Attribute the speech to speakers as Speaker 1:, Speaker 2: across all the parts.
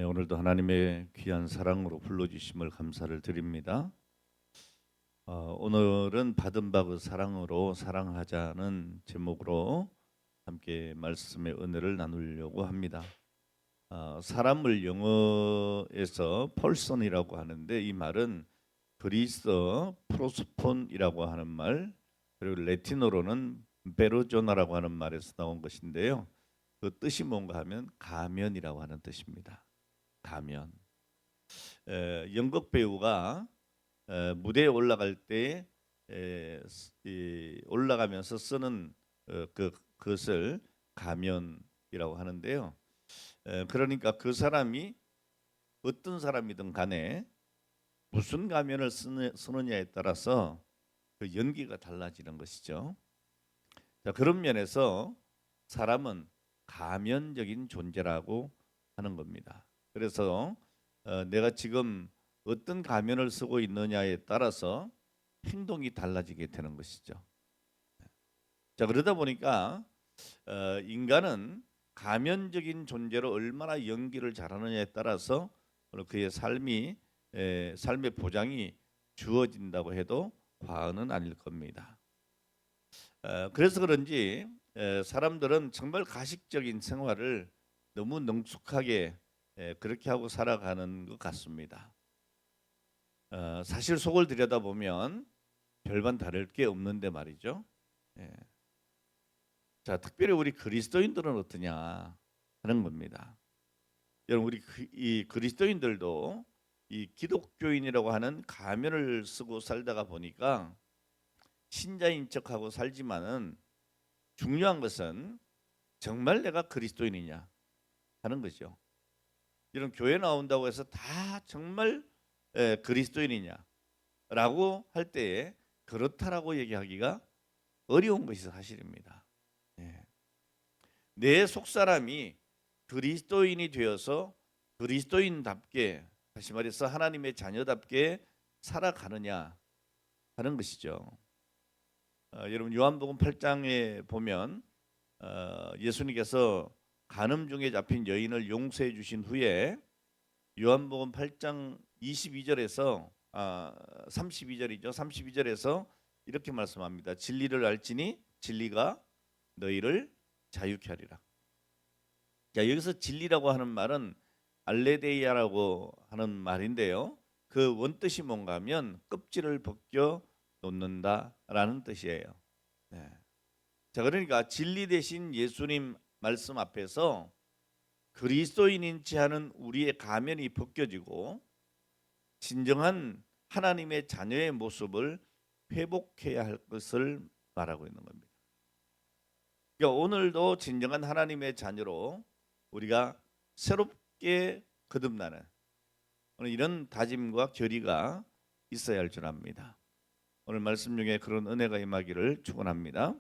Speaker 1: 오늘도 하나님의 귀한 사랑으로 불러주심을 감사를 드립니다. 오늘은 받은 바 그 사랑으로 사랑하자는 제목으로 함께 말씀의 은혜를 나누려고 합니다. 사람을 영어에서 펄슨이라고 하는데 이 말은 그리스어 프로스폰이라고 하는 말, 그리고 라틴어로는 베르조나라고 하는 말에서 나온 것인데요. 그 뜻이 뭔가 하면 가면이라고 하는 뜻입니다. 가면. 연극 배우가 무대에 올라갈 때 올라가면서 쓰는 그것을 가면이라고 하는데요. 그러니까 그 사람이 어떤 사람이든 간에 무슨 가면을 쓰느냐에 따라서 그 연기가 달라지는 것이죠. 자, 그런 면에서 사람은 가면적인 존재라고 하는 겁니다. 그래서 내가 지금 어떤 가면을 쓰고 있느냐에 따라서 행동이 달라지게 되는 것이죠. 자, 그러다 보니까 인간은 가면적인 존재로 얼마나 연기를 잘하느냐에 따라서 그의 삶의 보장이 주어진다고 해도 과언은 아닐 겁니다. 그래서 그런지 사람들은 정말 가식적인 생활을 너무 능숙하게 그렇게 하고 살아가는 것 같습니다. 사실 속을 들여다보면 별반 다를 게 없는데 말이죠. 예. 자, 특별히 우리 그리스도인들은 어떠냐 하는 겁니다. 여러분, 우리 이 그리스도인들도 이 기독교인이라고 하는 가면을 쓰고 살다가 보니까 신자인 척하고 살지만은 중요한 것은 정말 내가 그리스도인이냐 하는 거죠. 이런 교회 나온다고 해서 다 정말 그리스도인이냐라고 할 때에 그렇다라고 얘기하기가 어려운 것이 사실입니다. 예. 내 속사람이 그리스도인이 되어서 그리스도인답게, 다시 말해서 하나님의 자녀답게 살아가느냐 하는 것이죠. 여러분, 요한복음 8장에 보면 예수님께서 간음 중에 잡힌 여인을 용서해 주신 후에 요한복음 8장 22절에서 32절이죠. 32절에서 이렇게 말씀합니다. 진리를 알지니 진리가 너희를 자유케 하리라. 자, 여기서 진리라고 하는 말은 알레데이아라고 하는 말인데요. 그 원뜻이 뭔가 하면 껍질을 벗겨 놓는다라는 뜻이에요. 네. 자, 그러니까 진리 대신 예수님 말씀 앞에서 그리스도인인지 하는 우리의 가면이 벗겨지고 진정한 하나님의 자녀의 모습을 회복해야 할 것을 말하고 있는 겁니다. 그러니까 오늘도 진정한 하나님의 자녀로 우리가 새롭게 거듭나는 이런 다짐과 결의가 있어야 할 줄 압니다. 오늘 말씀 중에 그런 은혜가 임하기를 축원합니다.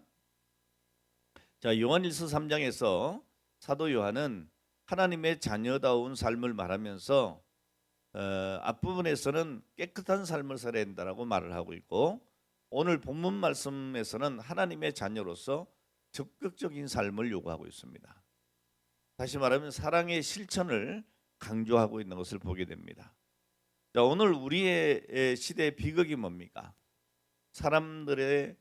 Speaker 1: 자, 요한일서 3장에서 사도 요한은 하나님의 자녀다운 삶을 말하면서 앞부분에서는 깨끗한 삶을 살아야 된다라고 말을 하고 있고, 오늘 본문 말씀에서는 하나님의 자녀로서 적극적인 삶을 요구하고 있습니다. 다시 말하면 사랑의 실천을 강조하고 있는 것을 보게 됩니다. 자, 오늘 우리의 시대의 비극이 뭡니까? 사람들의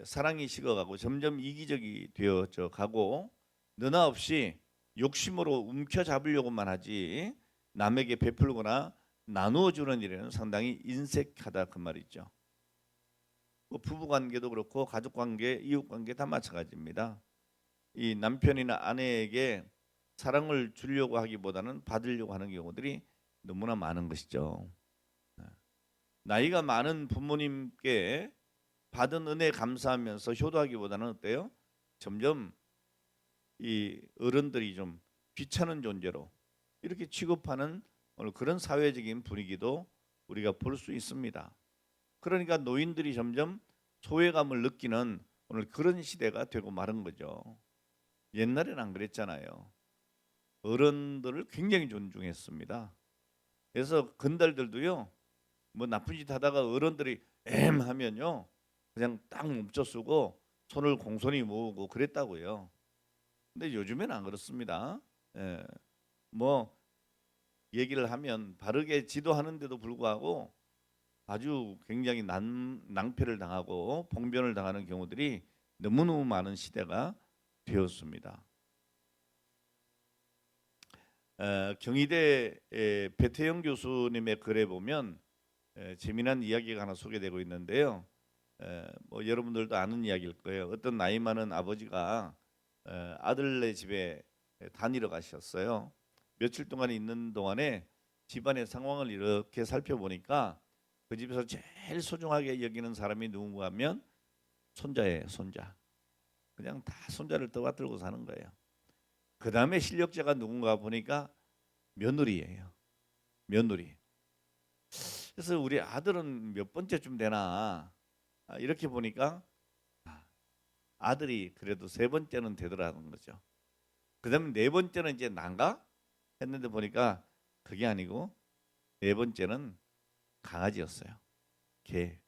Speaker 1: 사랑이 식어가고 점점 이기적이 되어져 가고 너나 없이 욕심으로 움켜잡으려고만 하지 남에게 베풀거나 나누어 주는 일에는 상당히 인색하다 그 말이죠. 뭐 부부관계도 그렇고 가족관계, 이웃관계 다 마찬가지입니다. 이 남편이나 아내에게 사랑을 주려고 하기보다는 받으려고 하는 경우들이 너무나 많은 것이죠. 나이가 많은 부모님께 받은 은혜 감사하면서 효도하기보다는 어때요? 점점 이 어른들이 좀 귀찮은 존재로 이렇게 취급하는 오늘 그런 사회적인 분위기도 우리가 볼 수 있습니다. 그러니까 노인들이 점점 소외감을 느끼는 오늘 그런 시대가 되고 마른 거죠. 옛날에는 안 그랬잖아요. 어른들을 굉장히 존중했습니다. 그래서 건달들도요, 뭐 나쁜 짓 하다가 어른들이 하면요 그냥 딱 멈춰쓰고 손을 공손히 모으고 그랬다고요. 근데 요즘에는 안 그렇습니다. 예. 뭐 얘기를 하면 바르게 지도하는데도 불구하고 아주 굉장히 낭패를 당하고 봉변을 당하는 경우들이 너무너무 많은 시대가 되었습니다. 경희대 배태영 교수님의 글에 보면 재미난 이야기가 하나 소개되고 있는데요. 뭐 여러분들도 아는 이야기일 거예요. 어떤 나이 많은 아버지가 아들네 집에 다니러 가셨어요. 며칠 동안 있는 동안에 집안의 상황을 이렇게 살펴보니까 그 집에서 제일 소중하게 여기는 사람이 누군가 하면 손자예요. 손자. 그냥 다 손자를 떠받들고 사는 거예요. 그 다음에 실력자가 누군가 보니까 며느리예요. 며느리. 그래서 우리 아들은 몇 번째쯤 되나 이렇게 보니까 아들이 그래도 세 번째는 되더라는 거죠. 그 다음에 네 번째는 이제 난가 했는데 보니까 그게 아니고 네 번째는 강아지였어요. 개.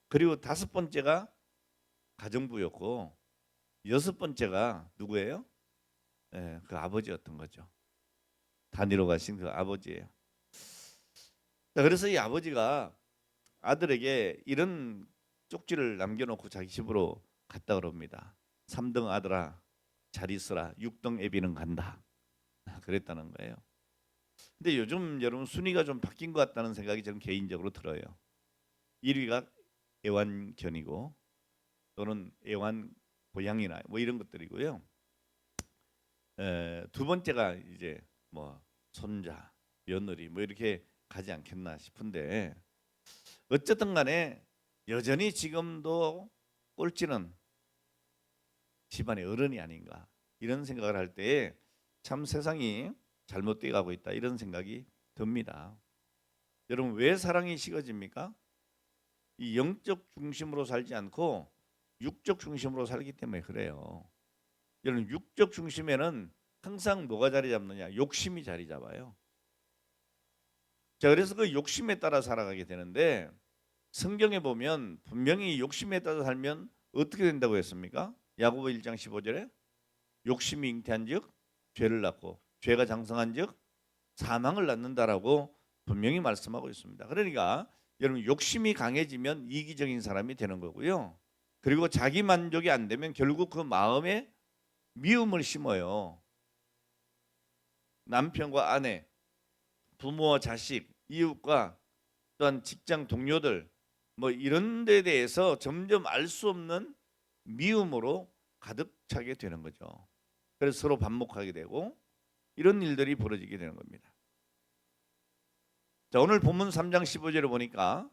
Speaker 1: 그리고 다섯 번째가 가정부였고 여섯 번째가 누구예요? 그 아버지였던 거죠. 다니러 가신 그 아버지예요. 자, 그래서 이 아버지가 아들에게 이런 쪽지를 남겨놓고 자기 집으로 갔다 그럽니다. 3등 아들아 잘 있어라. 6등 애비는 간다. 그랬다는 거예요. 근데 요즘 여러분 순위가 좀 바뀐 것 같다는 생각이 저는 개인적으로 들어요. 1위가 애완견이고 또는 애완 고양이나 뭐 이런 것들이고요. 두 번째가 이제 뭐 손자, 며느리 뭐 이렇게 가지 않겠나 싶은데 어쨌든 간에 여전히 지금도 꼴찌는 집안의 어른이 아닌가 이런 생각을 할 때에 참 세상이 잘못되어 가고 있다 이런 생각이 듭니다. 여러분 왜 사랑이 식어집니까? 이 영적 중심으로 살지 않고 육적 중심으로 살기 때문에 그래요. 여러분 육적 중심에는 항상 뭐가 자리 잡느냐? 욕심이 자리 잡아요. 자, 그래서 그 욕심에 따라 살아가게 되는데 성경에 보면 분명히 욕심에 따라 살면 어떻게 된다고 했습니까? 야고보 1장 15절에 욕심이 잉태한즉 죄를 낳고 죄가 장성한즉 사망을 낳는다라고 분명히 말씀하고 있습니다. 그러니까 여러분 욕심이 강해지면 이기적인 사람이 되는 거고요. 그리고 자기 만족이 안 되면 결국 그 마음에 미움을 심어요. 남편과 아내, 부모와 자식, 이웃과 또한 직장 동료들 뭐 이런 데 대해서 점점 알 수 없는 미움으로 가득 차게 되는 거죠. 그래서 서로 반목하게 되고 이런 일들이 벌어지게 되는 겁니다. 자, 오늘 본문 3장 15절을 보니까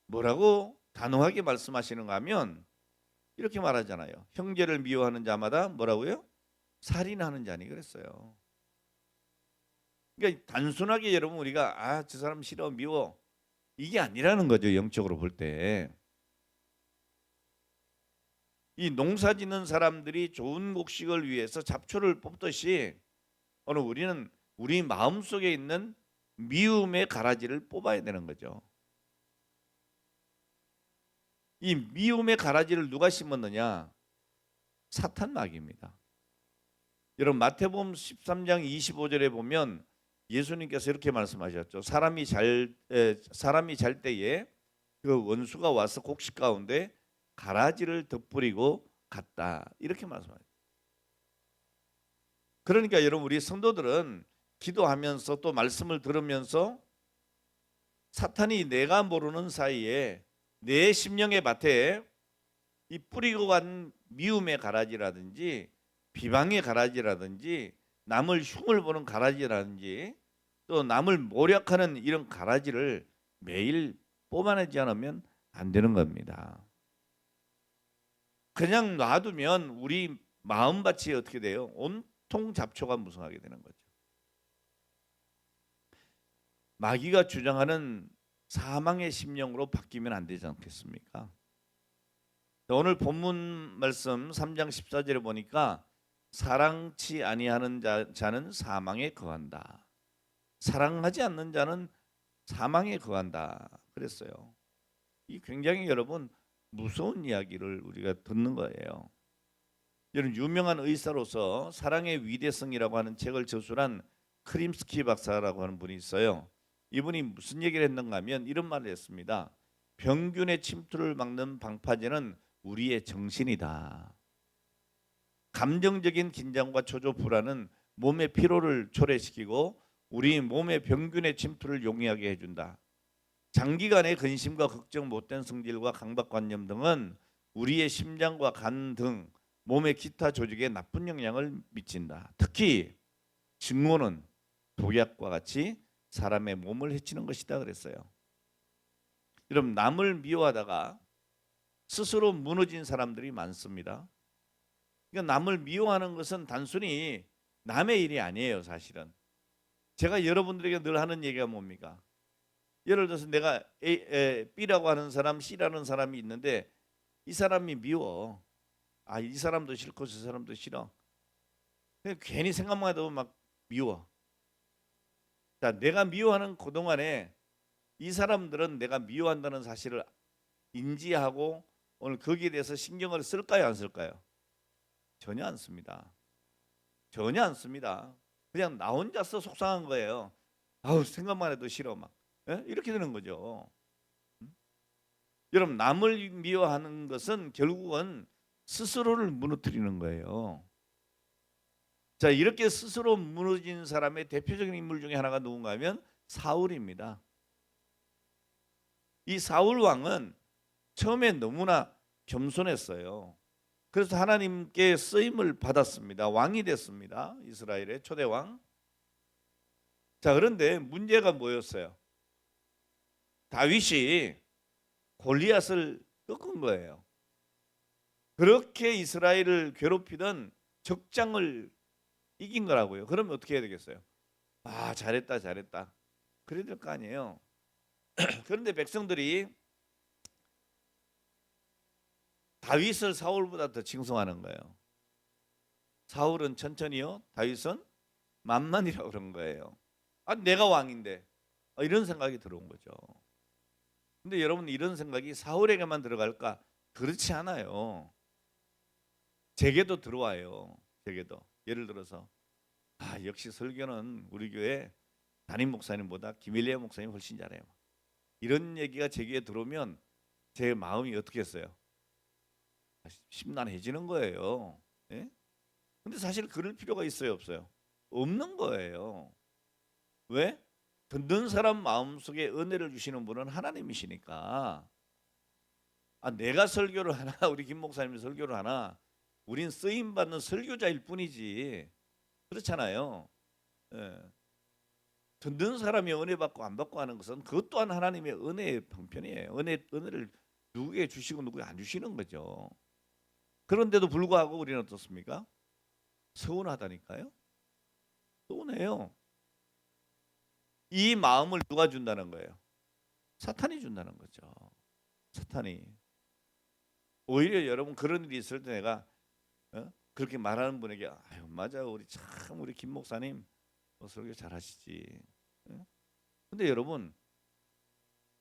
Speaker 1: 뭐라고 단호하게 말씀하시는가 하면 이렇게 말하잖아요. 형제를 미워하는 자마다 뭐라고요? 살인하는 자니 그랬어요. 그러니까 단순하게 여러분 우리가 저 사람 싫어 미워 이게 아니라는 거죠. 영적으로 볼 때. 이 농사 짓는 사람들이 좋은 곡식을 위해서 잡초를 뽑듯이 오늘 우리는 우리 마음속에 있는 미움의 가라지를 뽑아야 되는 거죠. 이 미움의 가라지를 누가 심었느냐? 사탄 마귀입니다. 여러분 마태복음 13장 25절에 보면 예수님께서 이렇게 말씀하셨죠. 사람이 잘 때에 그 원수가 와서 곡식 가운데 가라지를 덧뿌리고 갔다. 이렇게 말씀하셨죠. 그러니까 여러분 우리 성도들은 기도하면서 또 말씀을 들으면서 사탄이 내가 모르는 사이에 내 심령의 밭에 이 뿌리고 간 미움의 가라지라든지 비방의 가라지라든지 남을 흉을 보는 가라지라든지 또 남을 모략하는 이런 가라지를 매일 뽑아내지 않으면 안 되는 겁니다. 그냥 놔두면 우리 마음밭이 어떻게 돼요? 온통 잡초가 무성하게 되는 거죠. 마귀가 주장하는 사망의 심령으로 바뀌면 안 되지 않겠습니까? 오늘 본문 말씀 3장 14절에 보니까 사랑치 아니하는 자는 사망에 거한다. 사랑하지 않는 자는 사망에 거한다. 그랬어요. 이 굉장히 여러분 무서운 이야기를 우리가 듣는 거예요. 여러분 유명한 의사로서 사랑의 위대성이라고 하는 책을 저술한 크림스키 박사라고 하는 분이 있어요. 이분이 무슨 얘기를 했는가 하면 이런 말을 했습니다. 병균의 침투를 막는 방파제는 우리의 정신이다. 감정적인 긴장과 초조 불안은 몸의 피로를 초래시키고 우리 몸의 병균의 침투를 용이하게 해준다. 장기간의 근심과 걱정, 못된 성질과 강박관념 등은 우리의 심장과 간 등 몸의 기타 조직에 나쁜 영향을 미친다. 특히 증오는 독약과 같이 사람의 몸을 해치는 것이다 그랬어요. 여러분, 남을 미워하다가 스스로 무너진 사람들이 많습니다. 그러니까 남을 미워하는 것은 단순히 남의 일이 아니에요, 사실은. 제가 여러분들에게 늘 하는 얘기가 뭡니까? 예를 들어서 내가 B라고 하는 사람, C라는 사람이 있는데 이 사람이 미워. 아, 이 사람도 싫고 저 사람도 싫어. 괜히 생각만 해도 막 미워. 자, 내가 미워하는 그동안에 이 사람들은 내가 미워한다는 사실을 인지하고 오늘 거기에 대해서 신경을 쓸까요, 안 쓸까요? 전혀 안 씁니다. 전혀 안 씁니다. 그냥 나 혼자서 속상한 거예요. 아우, 생각만 해도 싫어 막. 이렇게 되는 거죠. 여러분, 남을 미워하는 것은 결국은 스스로를 무너뜨리는 거예요. 자, 이렇게 스스로 무너진 사람의 대표적인 인물 중에 하나가 누군가 하면 사울입니다. 이 사울 왕은 처음에 너무나 겸손했어요. 그래서 하나님께 쓰임을 받았습니다. 왕이 됐습니다. 이스라엘의 초대 왕. 자, 그런데 문제가 뭐였어요? 다윗이 골리앗을 꺾은 거예요. 그렇게 이스라엘을 괴롭히던 적장을 이긴 거라고요. 그러면 어떻게 해야 되겠어요? 아, 잘했다 잘했다 그래야 될 거 아니에요. 그런데 백성들이 다윗을 사울보다 더 칭송하는 거예요. 사울은 천천히요, 다윗은 만만이라고 그런 거예요. 아, 내가 왕인데. 이런 생각이 들어온 거죠. 근데 여러분, 이런 생각이 사울에게만 들어갈까? 그렇지 않아요. 제게도 들어와요. 제게도. 예를 들어서 역시 설교는 우리 교회 담임 목사님보다 김일래 목사님이 훨씬 잘해요. 이런 얘기가 제게 들어오면 제 마음이 어떻게 했어요? 심란해지는 거예요. 예? 근데 사실 그럴 필요가 있어요, 없어요? 없는 거예요. 왜? 듣는 사람 마음속에 은혜를 주시는 분은 하나님이시니까. 내가 설교를 하나 우리 김 목사님이 설교를 하나 우린 쓰임받는 설교자일 뿐이지, 그렇잖아요. 예. 듣는 사람이 은혜 받고 안 받고 하는 것은 그것 또한 하나님의 은혜의 형편이에요. 은혜를 누구에게 주시고 누구에게 안 주시는 거죠. 그런데도 불구하고 우리는 어떻습니까? 서운하다니까요. 서운해요. 이 마음을 누가 준다는 거예요? 사탄이 준다는 거죠. 사탄이. 오히려 여러분, 그런 일이 있을 때 내가 그렇게 말하는 분에게 아유, 맞아, 우리 김 목사님 설교 잘하시지. 근데 여러분,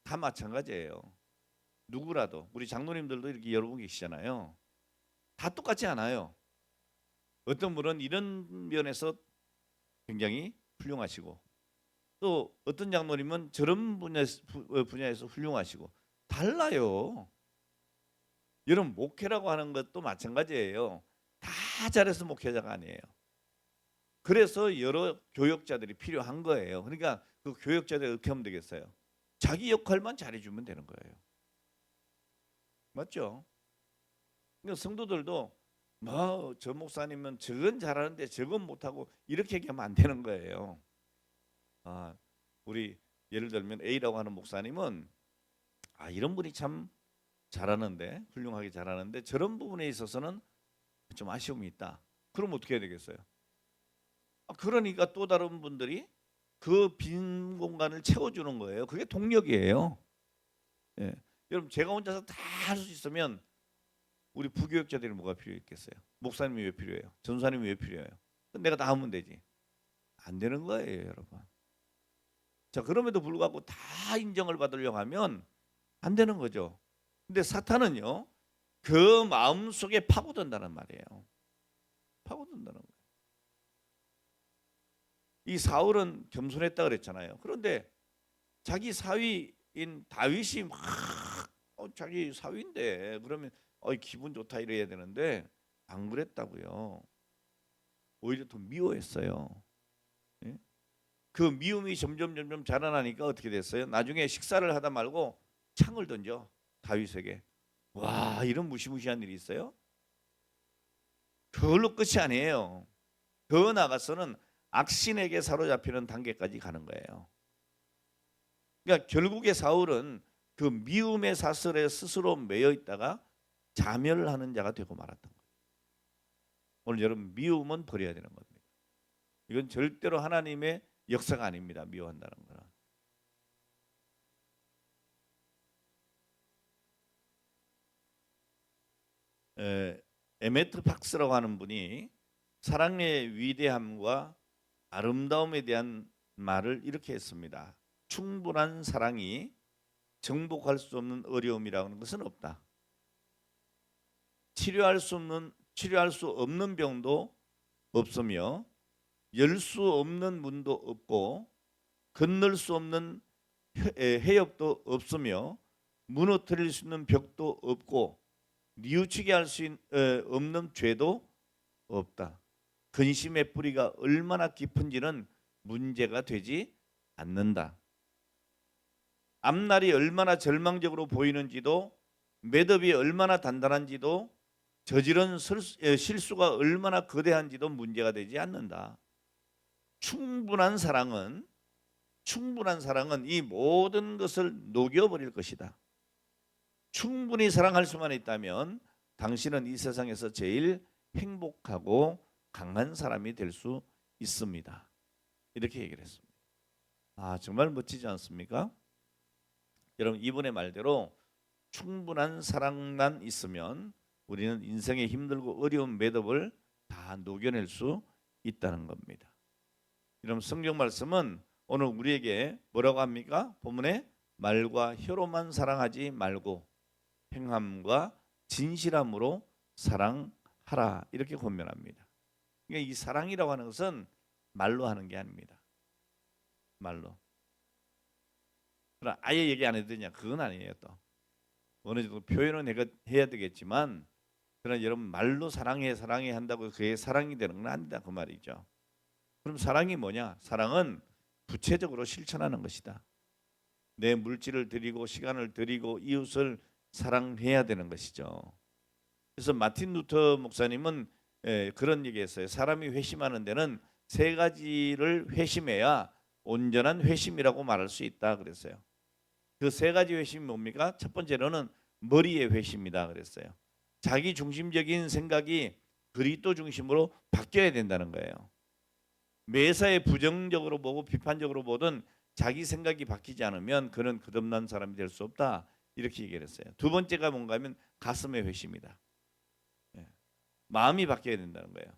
Speaker 1: 다 마찬가지예요. 누구라도, 우리 장로님들도 이렇게 여러분 계시잖아요. 다 똑같지 않아요. 어떤 분은 이런 면에서 굉장히 훌륭하시고, 또 어떤 장로님은 저런 분야에서 훌륭하시고, 달라요. 여러분, 목회라고 하는 것도 마찬가지예요. 다 잘해서 목회자가 아니에요. 그래서 여러 교역자들이 필요한 거예요. 그러니까 그 교역자들이 어떻게 하면 되겠어요? 자기 역할만 잘해주면 되는 거예요. 맞죠? 그러니까 성도들도 저 목사님은 저건 잘하는데 저건 못하고 이렇게 얘기하면 안 되는 거예요. 우리 예를 들면 A라고 하는 목사님은 이런 분이 참 잘하는데, 훌륭하게 잘하는데 저런 부분에 있어서는 좀 아쉬움이 있다. 그럼 어떻게 해야 되겠어요? 그러니까 또 다른 분들이 그 빈 공간을 채워주는 거예요. 그게 동력이에요. 예. 여러분, 제가 혼자서 다 할 수 있으면 우리 부교역자들이 뭐가 필요했겠어요? 목사님이 왜 필요해요? 전사님이 왜 필요해요? 내가 다 하면 되지. 안 되는 거예요, 여러분. 자, 그럼에도 불구하고 다 인정을 받으려고 하면 안 되는 거죠. 근데 사탄은요, 그 마음 속에 파고든다는 말이에요. 파고든다는 거예요. 이 사울은 겸손했다 그랬잖아요. 그런데 자기 사위인 다윗이 막 자기 사위인데 그러면 기분 좋다 이래야 되는데 안 그랬다고요. 오히려 더 미워했어요. 예? 그 미움이 점점 자라나니까 어떻게 됐어요? 나중에 식사를 하다 말고 창을 던져 다윗에게. 와, 이런 무시무시한 일이 있어요? 그걸로 끝이 아니에요. 더 나아가서는 악신에게 사로잡히는 단계까지 가는 거예요. 그러니까 결국에 사울은 그 미움의 사슬에 스스로 매여 있다가 자멸하는 자가 되고 말았던 거예요. 오늘 여러분, 미움은 버려야 되는 겁니다. 이건 절대로 하나님의 역사가 아닙니다. 미워한다는 거는. 에메트 박스라고 하는 분이 사랑의 위대함과 아름다움에 대한 말을 이렇게 했습니다. 충분한 사랑이 정복할 수 없는 어려움이라는 것은 없다. 치료할 수 없는 병도 없으며 열 수 없는 문도 없고 건널 수 없는 해협도 없으며 무너뜨릴 수 있는 벽도 없고 뉘우치게 할 수 없는 죄도 없다. 근심의 뿌리가 얼마나 깊은지는 문제가 되지 않는다. 앞날이 얼마나 절망적으로 보이는지도 매듭이 얼마나 단단한지도 저지른 실수가 얼마나 거대한지도 문제가 되지 않는다. 충분한 사랑은 이 모든 것을 녹여버릴 것이다. 충분히 사랑할 수만 있다면 당신은 이 세상에서 제일 행복하고 강한 사람이 될 수 있습니다. 이렇게 얘기를 했습니다. 정말 멋지지 않습니까? 여러분, 이분의 말대로 충분한 사랑만 있으면 우리는 인생의 힘들고 어려운 매듭을 다 녹여낼 수 있다는 겁니다. 여러분, 성경 말씀은 오늘 우리에게 뭐라고 합니까? 본문에 말과 혀로만 사랑하지 말고 행함과 진실함으로 사랑하라, 이렇게 권면합니다. 그러니까 이 사랑이라고 하는 것은 말로 하는 게 아닙니다. 말로. 그러나 아예 얘기 안 해도 되냐? 그건 아니에요. 또 어느 정도 표현은 해야 되겠지만, 그러나 여러분, 말로 사랑해 한다고 그게 사랑이 되는 건 아니다, 그 말이죠. 그럼 사랑이 뭐냐? 사랑은 구체적으로 실천하는 것이다. 내 물질을 드리고 시간을 드리고 이웃을 사랑해야 되는 것이죠. 그래서 마틴 루터 목사님은 그런 얘기했어요. 사람이 회심하는 데는 세 가지를 회심해야 온전한 회심이라고 말할 수 있다 그랬어요. 그 세 가지 회심이 뭡니까? 첫 번째로는 머리의 회심이다 그랬어요. 자기 중심적인 생각이 그리스도 중심으로 바뀌어야 된다는 거예요. 매사에 부정적으로 보고 비판적으로 보든 자기 생각이 바뀌지 않으면 그는 거듭난 사람이 될 수 없다, 이렇게 얘기를 했어요. 두 번째가 뭔가 하면 가슴의 회심이다. 마음이 바뀌어야 된다는 거예요.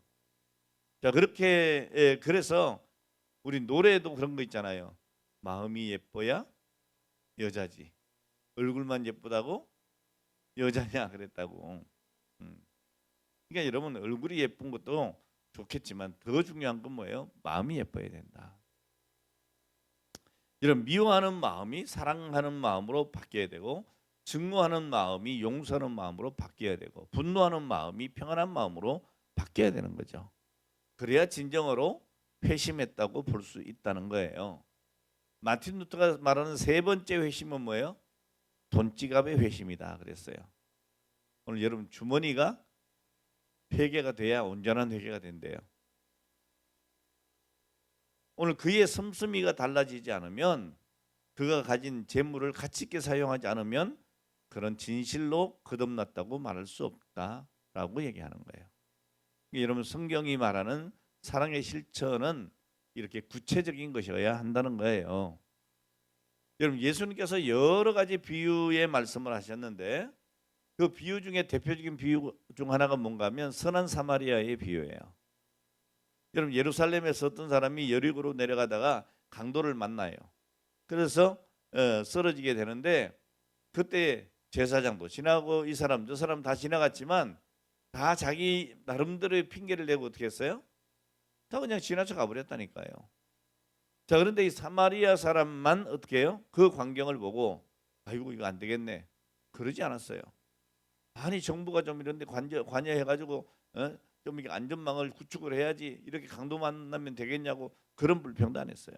Speaker 1: 자, 그렇게 그래서 우리 노래도 그런 거 있잖아요. 마음이 예뻐야 여자지, 얼굴만 예쁘다고 여자냐 그랬다고. 그러니까 여러분, 얼굴이 예쁜 것도 좋겠지만 더 중요한 건 뭐예요? 마음이 예뻐야 된다. 이런 미워하는 마음이 사랑하는 마음으로 바뀌어야 되고, 증오하는 마음이 용서하는 마음으로 바뀌어야 되고, 분노하는 마음이 평안한 마음으로 바뀌어야 되는 거죠. 그래야 진정으로 회심했다고 볼 수 있다는 거예요. 마틴 루터가 말하는 세 번째 회심은 뭐예요? 돈지갑의 회심이다 그랬어요. 오늘 여러분, 주머니가 회개가 돼야 온전한 회개가 된대요. 오늘 그의 씀씀이가 달라지지 않으면, 그가 가진 재물을 가치 있게 사용하지 않으면 그런 진실로 거듭났다고 말할 수 없다라고 얘기하는 거예요. 여러분, 성경이 말하는 사랑의 실천은 이렇게 구체적인 것이어야 한다는 거예요. 여러분, 예수님께서 여러 가지 비유의 말씀을 하셨는데 그 비유 중에 대표적인 비유 중 하나가 뭔가 하면 선한 사마리아의 비유예요. 여러분, 예루살렘에서 어떤 사람이 여리고로 내려가다가 강도를 만나요. 그래서 쓰러지게 되는데, 그때 제사장도 지나고 이 사람 저 사람 다 지나갔지만 다 자기 나름대로의 핑계를 내고 어떻게 했어요? 다 그냥 지나쳐 가버렸다니까요. 자, 그런데 이 사마리아 사람만 어떻게 해요? 그 광경을 보고 아이고 이거 안 되겠네. 그러지 않았어요. 아니 정부가 좀 이런데 관여해가지고 좀 이게 안전망을 구축을 해야지 이렇게 강도 만나면 되겠냐고 그런 불평도 안 했어요.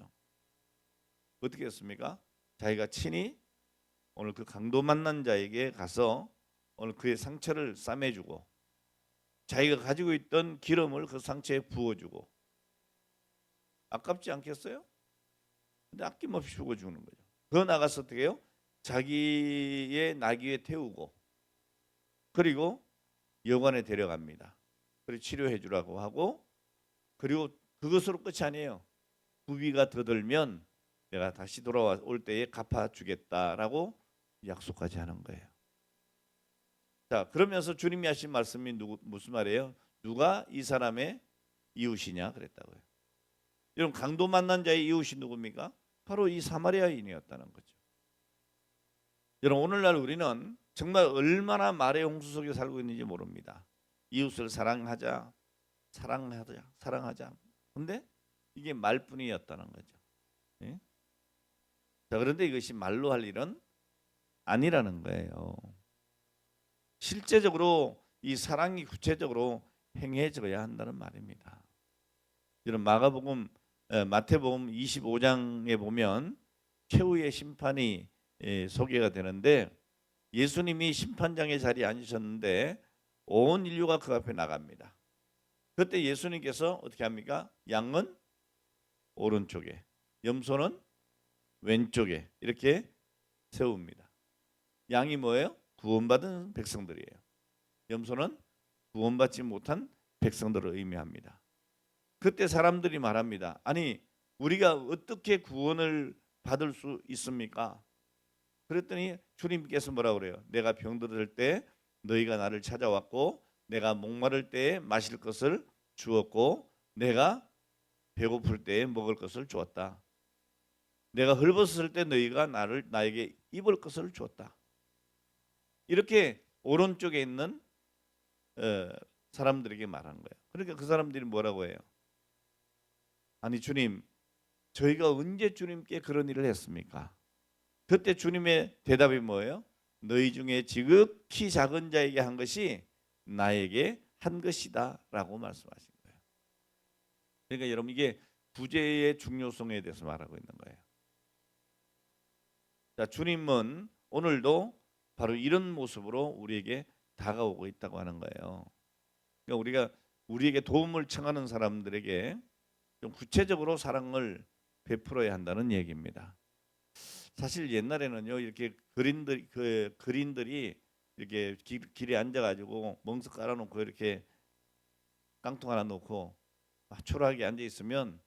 Speaker 1: 어떻게 했습니까? 자기가 친히 오늘 그 강도 만난 자에게 가서 오늘 그의 상처를 싸매주고 자기가 가지고 있던 기름을 그 상처에 부어주고 아깝지 않겠어요? 근데 아낌없이 죽어주는 거죠. 더 나가서 어떻게 해요? 자기의 나귀에 태우고 그리고 여관에 데려갑니다. 그리고 치료해 주라고 하고 그리고 그것으로 끝이 아니에요. 부비가 더 들면 내가 다시 돌아올 때에 갚아주겠다라고 약속까지 하는 거예요. 자, 그러면서 주님이 하신 말씀이 무슨 말이에요? 누가 이 사람의 이웃이냐 그랬다고요. 여러분 강도 만난 자의 이웃이 누굽니까? 바로 이 사마리아인이었다는 거죠. 여러분 오늘날 우리는 정말 얼마나 말의 홍수 속에 살고 있는지 모릅니다. 이웃을 사랑하자, 사랑하자, 사랑하자. 근데 이게 말뿐이었다는 거죠. 예? 자, 그런데 이것이 말로 할 일은 아니라는 거예요. 실제적으로 이 사랑이 구체적으로 행해져야 한다는 말입니다. 이런 마태복음 25장에 보면 최후의 심판이 소개가 되는데 예수님이 심판장의 자리에 앉으셨는데 온 인류가 그 앞에 나갑니다. 그때 예수님께서 어떻게 합니까? 양은 오른쪽에, 염소는 왼쪽에 이렇게 세웁니다. 양이 뭐예요? 구원받은 백성들이에요. 염소는 구원받지 못한 백성들을 의미합니다. 그때 사람들이 말합니다. 아니 우리가 어떻게 구원을 받을 수 있습니까? 그랬더니 주님께서 뭐라고 그래요? 내가 병들을 때 너희가 나를 찾아왔고 내가 목마를 때에 마실 것을 주었고 내가 배고플 때에 먹을 것을 주었다. 내가 헐벗었을 때 너희가 나에게 입을 것을 주었다. 이렇게 오른쪽에 있는 사람들에게 말한 거예요. 그러니까 그 사람들이 뭐라고 해요? 아니 주님, 저희가 언제 주님께 그런 일을 했습니까? 그때 주님의 대답이 뭐예요? 너희 중에 지극히 작은 자에게 한 것이 나에게 한 것이다라고 말씀하신 거예요. 그러니까 여러분 이게 구제의 중요성에 대해서 말하고 있는 거예요. 자, 주님은 오늘도 바로 이런 모습으로 우리에게 다가오고 있다고 하는 거예요. 그러니까 우리가 우리에게 도움을 청하는 사람들에게 좀 구체적으로 사랑을 베풀어야 한다는 얘기입니다. 사실 옛날에는요 이렇게 그린들이 이렇게 길에 앉아가지고 멍석 깔아놓고 이렇게 깡통 하나 놓고 초라하게 앉아 있으면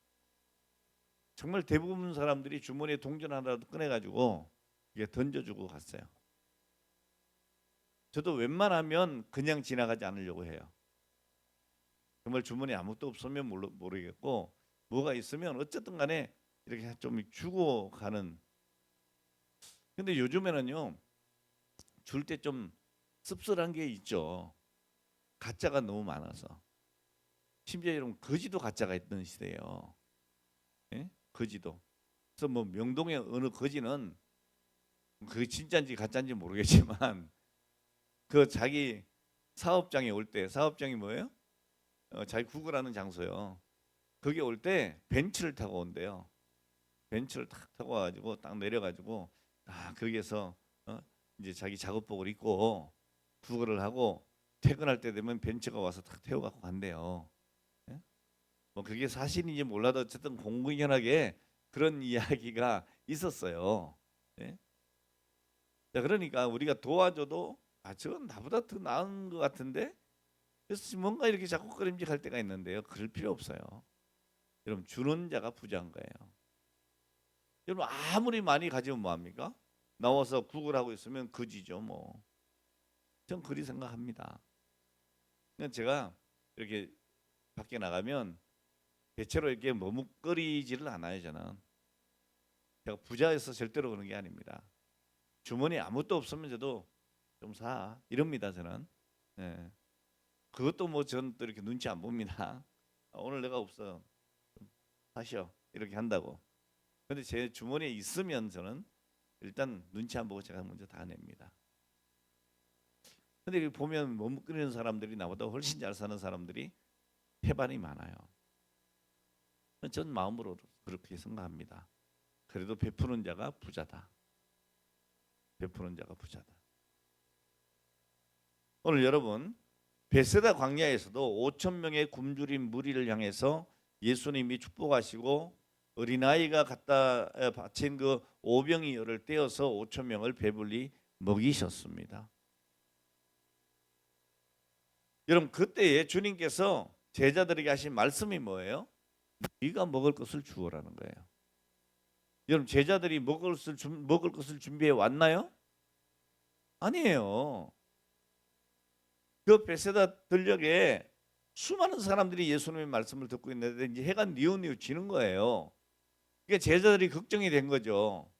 Speaker 1: 정말 대부분 사람들이 주머니에 동전 하나라도 꺼내가지고 이게 던져주고 갔어요. 저도 웬만하면 그냥 지나가지 않으려고 해요. 정말 주머니에 아무것도 없으면 모르겠고 뭐가 있으면 어쨌든 간에 이렇게 좀 주고 가는. 근데 요즘에는요 줄 때 좀 씁쓸한 게 있죠. 가짜가 너무 많아서. 심지어 여러분 거지도 가짜가 있던 시대예요. 예? 거지도. 그래서 뭐 명동의 어느 거지는 그게 진짜인지 가짜인지 모르겠지만 그 자기 사업장에 올 때 사업장이 뭐예요? 자기 구걸하는 장소요. 거기 올 때 벤츠를 타고 온대요. 벤츠를 탁 타고 와가지고 딱 내려가지고 거기에서 이제 자기 작업복을 입고 구걸을 하고 퇴근할 때 되면 벤츠가 와서 탁 태워갖고 간대요. 예? 뭐 그게 사실인지 몰라도 어쨌든 공공연하게 그런 이야기가 있었어요. 예? 자, 그러니까 우리가 도와줘도 저건 나보다 더 나은 것 같은데 그래서 뭔가 이렇게 자꾸 꺼림직할 때가 있는데요. 그럴 필요 없어요. 여러분 주는 자가 부자인 거예요. 여러분 아무리 많이 가지면 뭐합니까? 나와서 구걸하고 있으면 거지죠 뭐. 전 그리 생각합니다. 그냥 제가 이렇게 밖에 나가면 대체로 이렇게 머뭇거리지를 않아요 저는. 제가 부자여서 절대로 그런 게 아닙니다. 주머니에 아무것도 없으면 저도 좀 사 이럽니다 저는. 예. 그것도 뭐 저는 또 이렇게 눈치 안 봅니다. 오늘 내가 없어 좀 사시오 이렇게 한다고. 근데 제 주머니에 있으면 저는 일단 눈치 안 보고 제가 먼저 다 냅니다. 근데 보면 머뭇거리는 사람들이 나보다 훨씬 잘 사는 사람들이 태반이 많아요. 전 마음으로 그렇게 생각합니다. 그래도 베푸는 자가 부자다. 베푸는 자가 부자다. 오늘 여러분 베세다 광야에서도 5천 명의 굶주린 무리를 향해서 예수님이 축복하시고 어린아이가 갖다 바친 그 오병이어를 떼어서 5천 명을 배불리 먹이셨습니다. 여러분 그때에 주님께서 제자들에게 하신 말씀이 뭐예요? 네가 먹을 것을 주어라는 거예요. 여러분 제자들이 먹을 것을 준비해 왔나요? 아니에요. 그 베세다 들녘에 수많은 사람들이 예수님의 말씀을 듣고 있는데 이제 해가 뉘우뉘우 지는 거예요. 그러니까 제자들이 걱정이 된 거죠.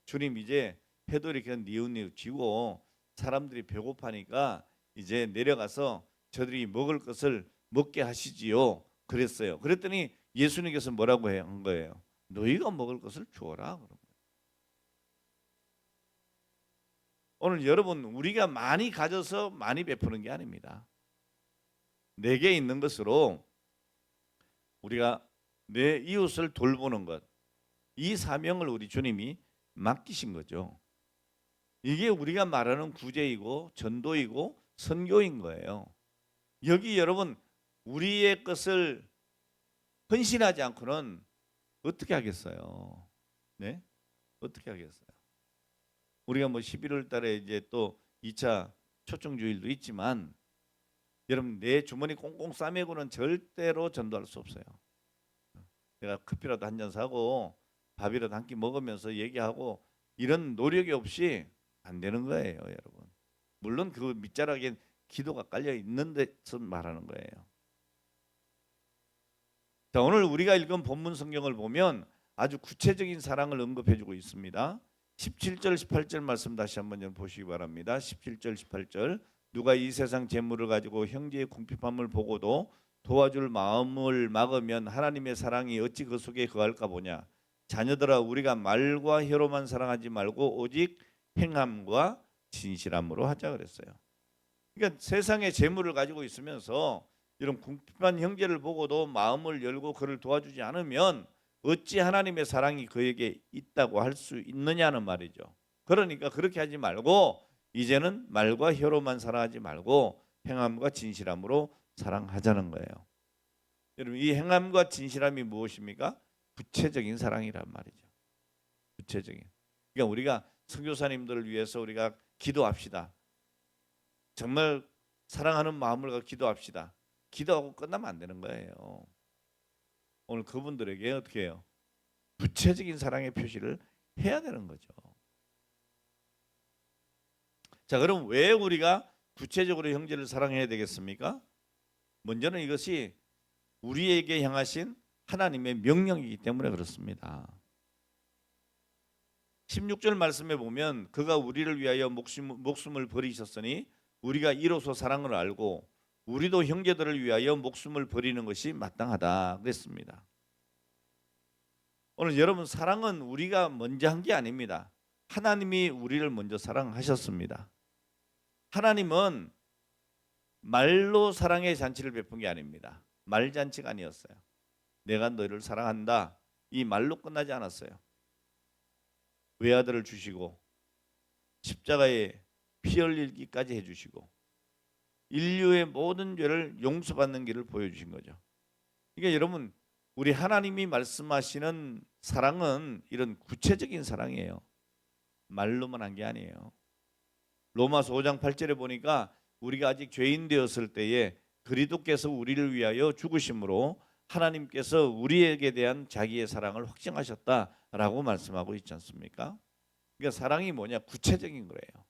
Speaker 1: 주님 이제 해도 이렇게 뉘우뉘우 지고 사람들이 배고파니까 이제 내려가서 저들이 먹을 것을 먹게 하시지요. 그랬어요. 그랬더니 예수님께서 뭐라고 한 거예요? 너희가 먹을 것을 주어라. 그런 거예요. 오늘 여러분 우리가 많이 가져서 많이 베푸는 게 아닙니다. 내게 있는 것으로 우리가 내 이웃을 돌보는 것, 이 사명을 우리 주님이 맡기신 거죠. 이게 우리가 말하는 구제이고 전도이고 선교인 거예요. 여기 여러분 우리의 것을 헌신하지 않고는 어떻게 하겠어요? 네? 어떻게 하겠어요? 우리가 뭐 11월 달에 이제 또 2차 초청주일도 있지만 여러분 내 주머니 꽁꽁 싸매고는 절대로 전도할 수 없어요. 내가 커피라도 한 잔 사고 밥이라도 한 끼 먹으면서 얘기하고 이런 노력이 없이 안 되는 거예요, 여러분. 물론 그 밑자락에 기도가 깔려 있는 데서 말하는 거예요. 자, 오늘 우리가 읽은 본문 성경을 보면 아주 구체적인 사랑을 언급해주고 있습니다. 17절 18절 말씀 다시 한번 좀 보시기 바랍니다. 17절 18절 누가 이 세상 재물을 가지고 형제의 궁핍함을 보고도 도와줄 마음을 막으면 하나님의 사랑이 어찌 그 속에 거할까 보냐. 자녀들아 우리가 말과 혀로만 사랑하지 말고 오직 행함과 진실함으로 하자 그랬어요. 그러니까 세상에 재물을 가지고 있으면서 이런 궁핍한 형제를 보고도 마음을 열고 그를 도와주지 않으면 어찌 하나님의 사랑이 그에게 있다고 할 수 있느냐는 말이죠. 그러니까 그렇게 하지 말고 이제는 말과 혀로만 사랑하지 말고 행함과 진실함으로 사랑하자는 거예요. 여러분 이 행함과 진실함이 무엇입니까? 구체적인 사랑이란 말이죠. 구체적인. 그러니까 우리가 선교사님들을 위해서 우리가 기도합시다. 정말 사랑하는 마음을 갖고 기도합시다. 기도하고 끝나면 안 되는 거예요. 오늘 그분들에게 어떻게 해요? 구체적인 사랑의 표시를 해야 되는 거죠. 자, 그럼 왜 우리가 구체적으로 형제를 사랑해야 되겠습니까? 먼저는 이것이 우리에게 향하신 하나님의 명령이기 때문에 그렇습니다. 16절 말씀에 보면 그가 우리를 위하여 목숨을 버리셨으니 우리가 이로써 사랑을 알고 우리도 형제들을 위하여 목숨을 버리는 것이 마땅하다 그랬습니다. 오늘 여러분 사랑은 우리가 먼저 한 게 아닙니다. 하나님이 우리를 먼저 사랑하셨습니다. 하나님은 말로 사랑의 잔치를 베푼 게 아닙니다. 말잔치가 아니었어요. 내가 너희를 사랑한다. 이 말로 끝나지 않았어요. 외아들을 주시고 십자가에 피 흘리기까지 해주시고 인류의 모든 죄를 용서받는 길을 보여주신 거죠. 그러니까 여러분 우리 하나님이 말씀하시는 사랑은 이런 구체적인 사랑이에요. 말로만 한 게 아니에요. 로마서 5장 8절에 보니까 우리가 아직 죄인 되었을 때에 그리스도께서 우리를 위하여 죽으심으로 하나님께서 우리에게 대한 자기의 사랑을 확증하셨다라고 말씀하고 있지 않습니까? 그러니까 사랑이 뭐냐? 구체적인 거예요.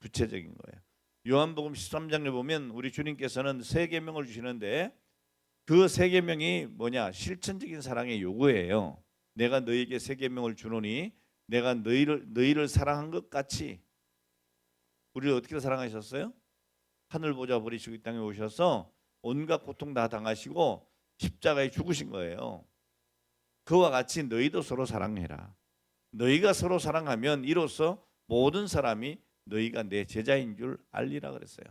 Speaker 1: 구체적인 거예요. 요한복음 13장에 보면 우리 주님께서는 세 계명을 주시는데 그 세 계명이 뭐냐? 실천적인 사랑의 요구예요. 내가 너희에게 세 계명을 주노니 내가 너희를 사랑한 것 같이 우리를 어떻게 사랑하셨어요? 하늘 보좌 버리시고 이 땅에 오셔서 온갖 고통 다 당하시고 십자가에 죽으신 거예요. 그와 같이 너희도 서로 사랑해라. 너희가 서로 사랑하면 이로써 모든 사람이 너희가 내 제자인 줄 알리라 그랬어요.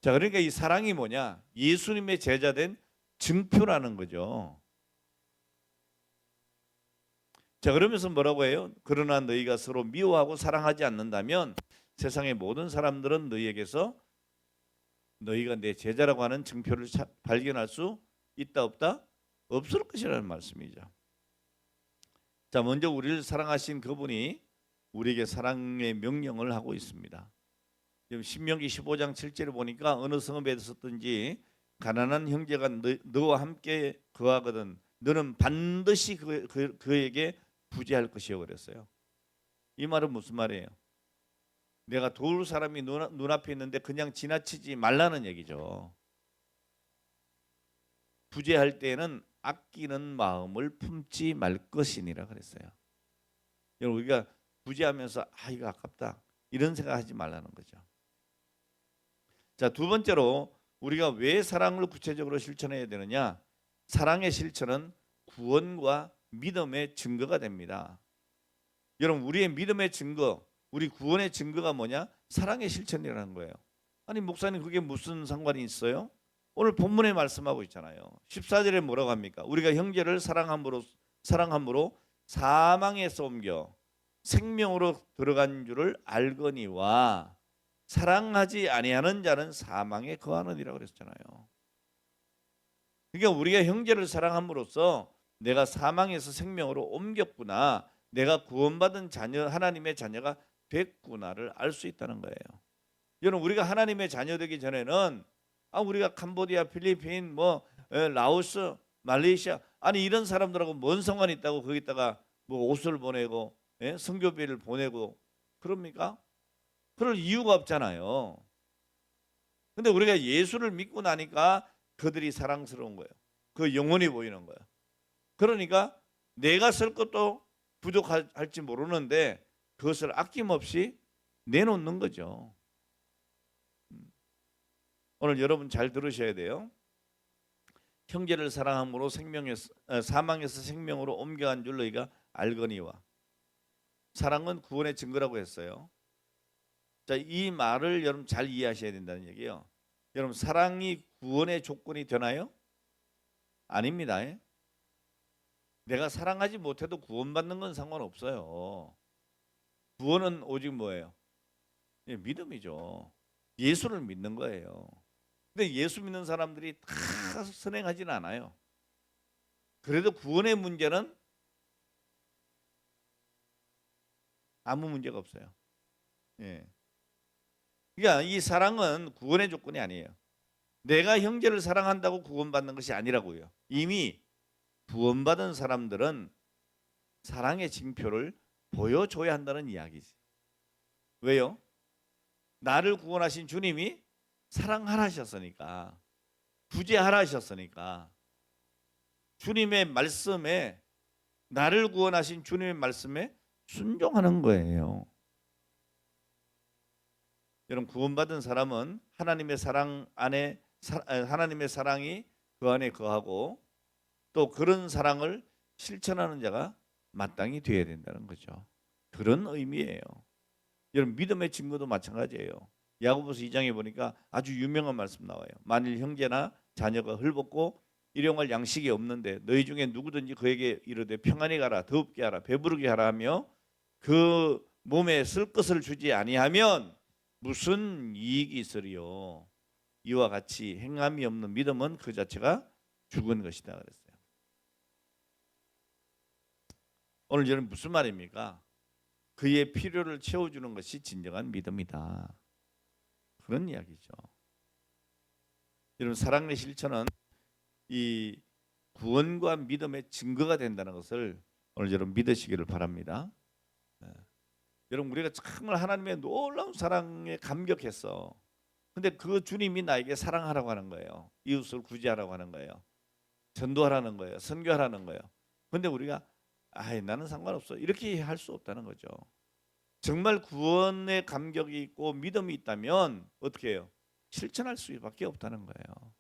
Speaker 1: 자, 그러니까 이 사랑이 뭐냐? 예수님의 제자된 증표라는 거죠. 자, 그러면서 뭐라고 해요? 그러나 너희가 서로 미워하고 사랑하지 않는다면 세상의 모든 사람들은 너희에게서 너희가 내 제자라고 하는 증표를 발견할 수 있다 없다? 없을 것이라는 말씀이죠. 자, 먼저 우리를 사랑하신 그분이 우리에게 사랑의 명령을 하고 있습니다. 지금 신명기 15장 7절을 보니까 어느 성읍에 있었든지 가난한 형제가 너와 함께 거하거든 너는 반드시 그에게 부재할 것이요 그랬어요. 이 말은 무슨 말이에요? 내가 도울 사람이 눈앞에 있는데 그냥 지나치지 말라는 얘기죠. 부재할 때에는 아끼는 마음을 품지 말 것이니라 그랬어요. 여러분 우리가 부재하면서 이거 아깝다 이런 생각하지 말라는 거죠. 자, 두 번째로 우리가 왜 사랑을 구체적으로 실천해야 되느냐? 사랑의 실천은 구원과 믿음의 증거가 됩니다. 여러분 우리의 믿음의 증거, 우리 구원의 증거가 뭐냐? 사랑의 실천이라는 거예요. 아니 목사님 그게 무슨 상관이 있어요? 오늘 본문에 말씀하고 있잖아요. 14절에 뭐라고 합니까? 우리가 형제를 사랑함으로 사망에서 옮겨 생명으로 들어간 줄을 알거니와 사랑하지 아니하는 자는 사망에 거하느니라고 그랬잖아요. 그러니까 우리가 형제를 사랑함으로써 내가 사망에서 생명으로 옮겼구나, 내가 구원받은 자녀, 하나님의 자녀가 됐구나를 알 수 있다는 거예요. 여러분 우리가 하나님의 자녀 되기 전에는 우리가 캄보디아, 필리핀, 라오스, 말레이시아 아니 이런 사람들하고 뭔 상관이 있다고 거기다가 옷을 보내고 선교비를 보내고 그럽니까? 그럴 이유가 없잖아요. 근데 우리가 예수를 믿고 나니까 그들이 사랑스러운 거예요. 그 영혼이 보이는 거예요. 그러니까 내가 쓸 것도 부족할지 모르는데 그것을 아낌없이 내놓는 거죠. 오늘 여러분 잘 들으셔야 돼요. 형제를 사랑함으로 사망에서 생명으로 옮겨간 줄 너희가 알거니와. 사랑은 구원의 증거라고 했어요. 자, 이 말을 여러분 잘 이해하셔야 된다는 얘기예요. 여러분 사랑이 구원의 조건이 되나요? 아닙니다. 내가 사랑하지 못해도 구원받는 건 상관없어요. 구원은 오직 뭐예요? 믿음이죠. 예수를 믿는 거예요. 근데 예수 믿는 사람들이 다 선행하지는 않아요. 그래도 구원의 문제는 아무 문제가 없어요. 예. 그러니까 이 사랑은 구원의 조건이 아니에요. 내가 형제를 사랑한다고 구원받는 것이 아니라고요. 이미 구원받은 사람들은 사랑의 징표를 보여줘야 한다는 이야기지. 왜요? 나를 구원하신 주님이 사랑하라셨으니까, 구제하라셨으니까, 주님의 말씀에, 나를 구원하신 주님의 말씀에 순종하는 거예요. 여러분 구원받은 사람은 하나님의 사랑 안에 하나님의 사랑이 그 안에 거하고 또 그런 사랑을 실천하는 자가 마땅히 되어야 된다는 거죠. 그런 의미예요. 여러분 믿음의 증거도 마찬가지예요. 야고보서 2장에 보니까 아주 유명한 말씀 나와요. 만일 형제나 자녀가 헐벗고 일용할 양식이 없는데 너희 중에 누구든지 그에게 이르되 평안히 가라, 더웁게 하라, 배부르게 하라 하며 그 몸에 쓸 것을 주지 아니하면 무슨 이익이 있으리요? 이와 같이 행함이 없는 믿음은 그 자체가 죽은 것이다 그랬어요. 오늘 저는 무슨 말입니까? 그의 필요를 채워주는 것이 진정한 믿음이다. 그런 이야기죠. 여러분 사랑의 실천은 이 구원과 믿음의 증거가 된다는 것을 오늘 여러분 믿으시기를 바랍니다. 여러분 우리가 정말 하나님의 놀라운 사랑에 감격했어. 근데 그 주님이 나에게 사랑하라고 하는 거예요. 이웃을 구제하라고 하는 거예요. 전도하라는 거예요. 선교하라는 거예요. 근데 우리가 나는 상관없어 이렇게 할 수 없다는 거죠. 정말 구원의 감격이 있고 믿음이 있다면 어떻게 해요? 실천할 수밖에 없다는 거예요.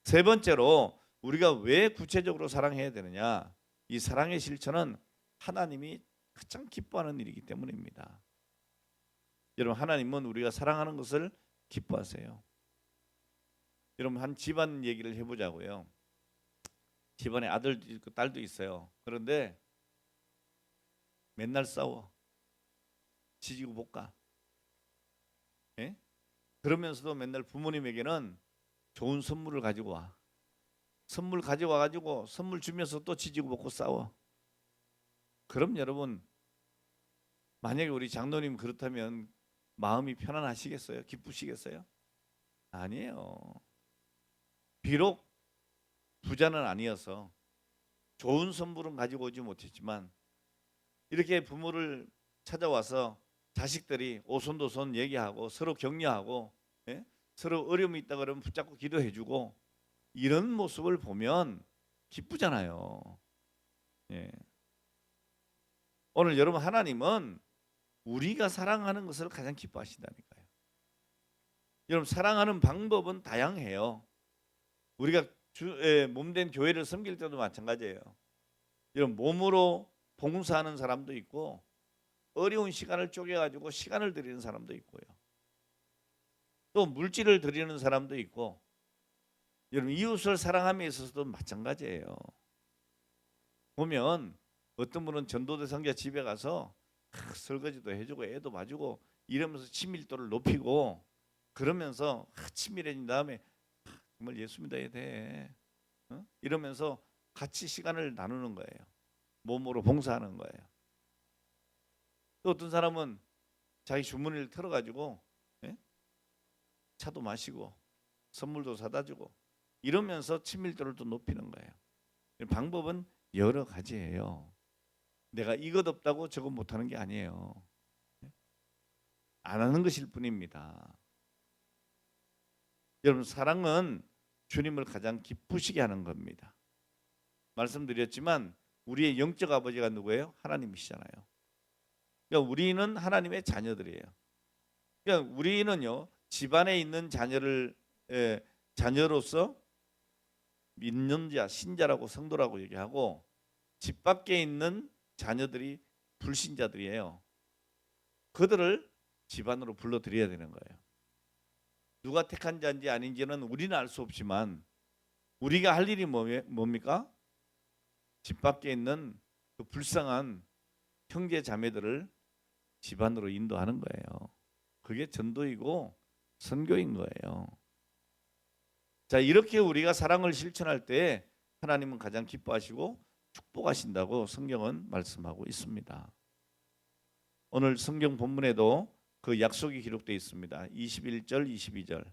Speaker 1: 세 번째로 우리가 왜 구체적으로 사랑해야 되느냐? 이 사랑의 실천은 하나님이 가장 기뻐하는 일이기 때문입니다. 여러분, 하나님은 우리가 사랑하는 것을 기뻐하세요. 여러분, 한 집안 얘기를 해보자고요. 집안에 아들도 있고 딸도 있어요. 그런데 맨날 싸워. 지지고 볶아. 예? 그러면서도 맨날 부모님에게는 좋은 선물을 가지고 와. 선물 가져와 가지고 선물 주면서 또 지지고 볶고 싸워. 그럼 여러분, 만약에 우리 장로님 그렇다면 마음이 편안하시겠어요? 기쁘시겠어요? 아니에요. 비록 부자는 아니어서 좋은 선물은 가지고 오지 못했지만 이렇게 부모를 찾아와서 자식들이 오손도손 얘기하고 서로 격려하고, 예? 서로 어려움이 있다 그러면 붙잡고 기도해주고 이런 모습을 보면 기쁘잖아요. 예. 오늘 여러분, 하나님은 우리가 사랑하는 것을 가장 기뻐하신다니까요. 여러분, 사랑하는 방법은 다양해요. 우리가 몸된 교회를 섬길 때도 마찬가지예요. 여러분, 몸으로 봉사하는 사람도 있고 어려운 시간을 쪼개가지고 시간을 드리는 사람도 있고요. 또 물질을 드리는 사람도 있고, 여러분, 이웃을 사랑함에 있어서도 마찬가지예요. 보면 어떤 분은 전도대 성자 집에 가서 설거지도 해주고 애도 봐주고 이러면서 친밀도를 높이고 그러면서 친밀해진 다음에 정말 예수 믿어야 돼. 이러면서 같이 시간을 나누는 거예요. 몸으로 봉사하는 거예요. 또 어떤 사람은 자기 주머니를 털어가지고, 예? 차도 마시고 선물도 사다 주고 이러면서 친밀도를 또 높이는 거예요. 방법은 여러 가지예요. 내가 이것 없다고 저것 못하는 게 아니에요. 안 하는 것일 뿐입니다. 여러분, 사랑은 주님을 가장 기쁘시게 하는 겁니다. 말씀드렸지만 우리의 영적 아버지가 누구예요? 하나님이시잖아요. 그러니까 우리는 하나님의 자녀들이에요. 그러니까 우리는요, 집안에 있는 자녀로서 믿는 자, 신자라고 성도라고 얘기하고 집 밖에 있는 자녀들이 불신자들이에요. 그들을 집안으로 불러들여야 되는 거예요. 누가 택한 자인지 아닌지는 우리는 알 수 없지만 우리가 할 일이 뭡니까? 집 밖에 있는 그 불쌍한 형제 자매들을 집안으로 인도하는 거예요. 그게 전도이고 선교인 거예요. 자, 이렇게 우리가 사랑을 실천할 때 하나님은 가장 기뻐하시고 축복하신다고 성경은 말씀하고 있습니다. 오늘 성경 본문에도 그 약속이 기록되어 있습니다. 21절, 22절.